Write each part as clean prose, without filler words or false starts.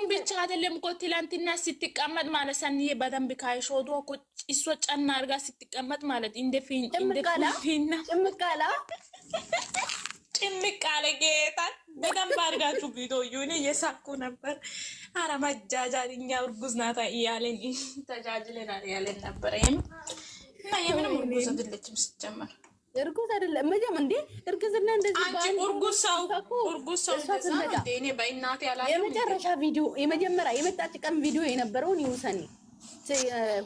እሱም ብቻ አይደለም እኮ ትላንትና ስትቀመጥ ማለት ሰንዬ በደንብ ካይሾዶ እኮ እሷ ጨና አድርጋ ስትቀመጥ ማለት እንደ ፊና ጭምቅ አለ ጌታ በደንብ አድርጋችሁ ቪዲዮውን እየሳኩ ነበር። ኧረ መጃጃል እኛ እርጉዝ ናት እያለን ተጃጅለናል ያለን ነበረ። እና የምንም እርጉዝ አይደለችም ስትጀመር እርጉዝ አይደለም መጀመሪያ እንዴ እርግዝና እንደዚህ አንቺ እርጉዝ ሰው እንደዛ እንዴ እኔ በእናቴ ያላየው የመጨረሻ ቪዲዮ የመጀመሪያ የመጣች ቀን ቪዲዮ የነበረውን ይውሰኒ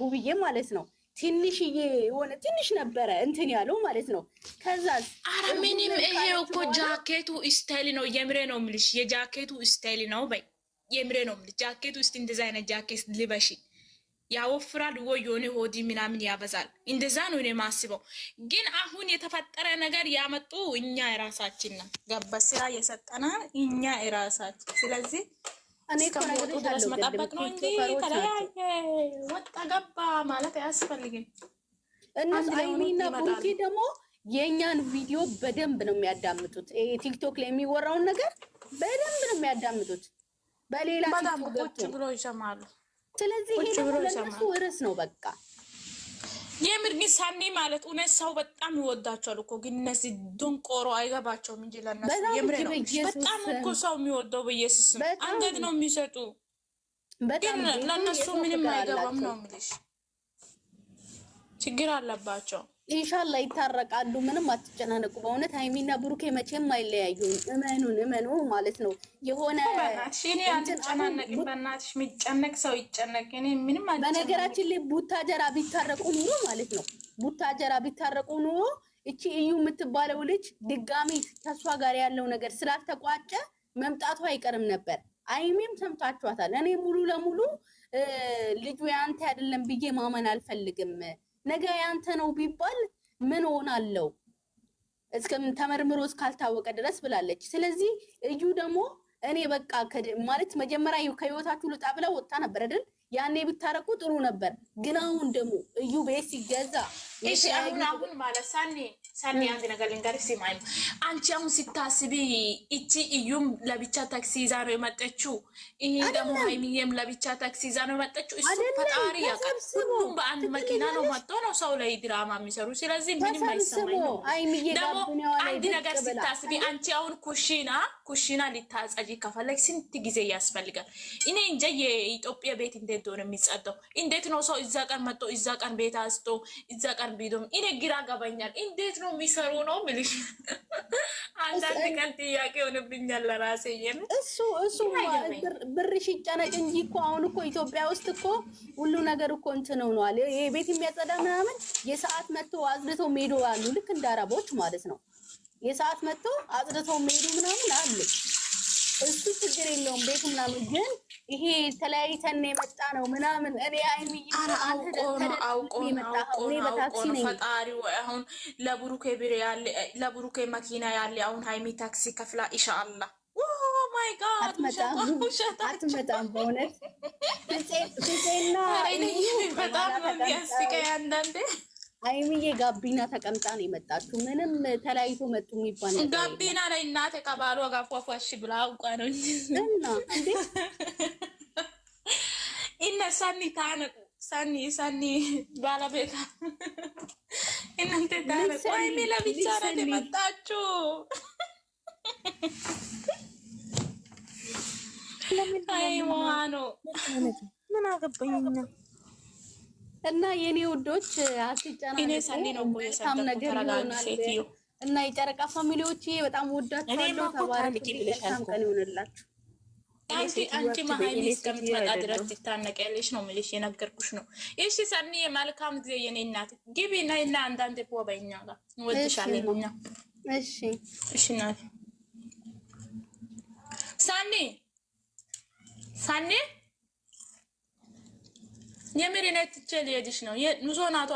ሁብዬ ማለት ነው። ትንሽዬ የሆነ ትንሽ ነበረ እንትን ያለው ማለት ነው። ከዛ ኧረ ምንም ይሄ እኮ ጃኬቱ ስታይል ነው። የምሬ ነው የምልሽ የጃኬቱ ስታይል ነው። በይ የምሬ ነው የምልሽ ጃኬቱ እስቲ እንደዛ አይነት ጃኬት ልበሺ ያወፍራል ወይ የሆነ ሆዲ ምናምን ያበዛል። እንደዛ ነው እኔ ማስበው። ግን አሁን የተፈጠረ ነገር ያመጡ እኛ የራሳችን ነው። ገባ ስራ የሰጠና እኛ የራሳችን። ስለዚህ እኔ ኮነግሬ ድረስ መጠበቅ ነው እንጂ ተለያየ ወጣ ገባ ማለት አያስፈልግም። እነሱ አይሚና ቡርኪ ደግሞ የኛን ቪዲዮ በደንብ ነው የሚያዳምጡት። ቲክቶክ ላይ የሚወራውን ነገር በደንብ ነው የሚያዳምጡት። በሌላ ቲክቶክ ብሎ ይሰማሉ። ስለዚህ ይሄ ለነሱ ርዕስ ነው በቃ። የምር ግን ሳኒ ማለት እውነት ሰው በጣም ይወዳቸዋል እኮ ግን እነዚህ ድንቆሮ አይገባቸውም እንጂ ለነሱ የምር ነው በጣም እኮ ሰው የሚወደው በኢየሱስ አንገት ነው የሚሰጡ ግን ለነሱ ምንም አይገባም ነው የምልሽ። ችግር አለባቸው። ኢንሻአላህ ይታረቃሉ። ምንም አትጨናነቁ። በእውነት ሃይሚና ብሩኬ መቼም አይለያዩም። እመኑ ማለት ነው። የሆነ እኔ አንጨናነቅ በእናትሽ የሚጨነቅ ሰው ይጨነቅ። እኔ ምንም አልጨነቅ። በነገራችን ላይ ቡታጀራ ቢታረቁ ኑሮ ማለት ነው ቡታጀራ ቢታረቁ ኑሮ እቺ እዩ የምትባለው ልጅ ድጋሚ ከሷ ጋር ያለው ነገር ስላልተቋጨ መምጣቱ አይቀርም ነበር። አይሚም ሰምታችኋታል። እኔ ሙሉ ለሙሉ ልጁ ያንተ አይደለም ብዬ ማመን አልፈልግም። ነገ ያንተ ነው ቢባል ምን ሆናለው እስከም ተመርምሮ እስካልታወቀ ድረስ ብላለች። ስለዚህ እዩ ደግሞ እኔ በቃ ማለት መጀመሪያ ከህይወታችሁ ልጣ ብላ ወጣ ነበር አይደል? ያኔ ቢታረቁ ጥሩ ነበር። ግን አሁን ደግሞ እዩ ቤት ሲገዛ እሺ አሁን ማለት ሳኒ አንድ ነገር ልንገርሽ ሲማኝ አንቺ አሁን ስታስቢ እቺ እዩም ለብቻ ታክሲ ይዛ ነው የመጣችው። ይሄ ደግሞ ሃይሚዬም ለብቻ ታክሲ ይዛ ነው የመጣችው። እሱ ፈጣሪ ያውቃል። ሁሉም በአንድ መኪና ነው መጥቶ ነው ሰው ላይ ድራማ የሚሰሩ። ስለዚህ ምንም አይሰማኝ ነው። ደግሞ አንድ ነገር ስታስቢ አንቺ አሁን ኩሽና ሊታጸጂ ከፈለግ ስንት ጊዜ ያስፈልጋል? እኔ እንጃ የኢትዮጵያ ቤት እንዴት ነው የሚጸዳው? እንዴት ነው ሰው እዛ ቀን መጥቶ እዛ ቀን ቤት አስቶ እዛ ቀን ቢዶም እኔ ግራ ገባኛል። እንዴት ነው የሚሰሩ ነው ምልሽ? አንዳንድ ቀን ጥያቄ ሆነብኛል ለራሴ። የምን እሱ ብርሽ ይጨነቅ እንጂ እኮ አሁን እኮ ኢትዮጵያ ውስጥ እኮ ሁሉ ነገር እኮ እንትን ሆኗል። ይሄ ቤት የሚያጸዳ ምናምን የሰዓት መጥቶ አጽድተው ሜዶ አሉ። ልክ እንደ አረቦች ማለት ነው። የሰዓት መጥቶ አጽድተው ሜዶ ምናምን አሉ። እሱ ችግር የለውም ቤቱ ምናምን። ግን ይሄ ተለያይተን የመጣ ነው ምናምን እኔ አይሚይ አውቆ ፈጣሪ ወይ አሁን ለብሩኬ ብር ያለ ለብሩኬ መኪና ያለ አሁን ሃይሚ ታክሲ ከፍላ ኢንሻአላህ ማይ ጋድ አትመጣም። በእውነት ፍፄና በጣም ነው የሚያስቀኝ አንዳንዴ። አይሚዬ ጋቢና ተቀምጣ ነው የመጣችው። ምንም ተለያይቶ መጡ የሚባል ነገር ጋቢና ላይ እናቴ ከባሏ ጋር ፏፏሽ ብላ አውቃ ነው እና እንዴ እና ሳኒ ባለቤት እናንተ ታረቁ። ሃይሚ ለብቻ ነው የመጣችው። አይዋኖ ምን አገባኝና እና የኔ ውዶች አትጨናነቁ። እኔ ሳኒ ነው በጣም ነገር ይሆናል። እና የጨረቃ ፋሚሊዎች በጣም ወዳችኋለሁ። ተባረክ ብለሻል። ቀን ይሆንላችሁ። አንቺ ማሃይሚ እስከምትመጣ ድረስ ትታነቂያለሽ ነው የምልሽ። የነገርኩሽ ነው። እሺ ሳኒ መልካም ጊዜ የኔ እናት። ግቢ እና አንዳንዴ በኛ ጋር እንወድሻለን እኛ። እሺ እናት ሳኒ የምር ነው ትችል ልሄድሽ ነው። ንዞ ናቷ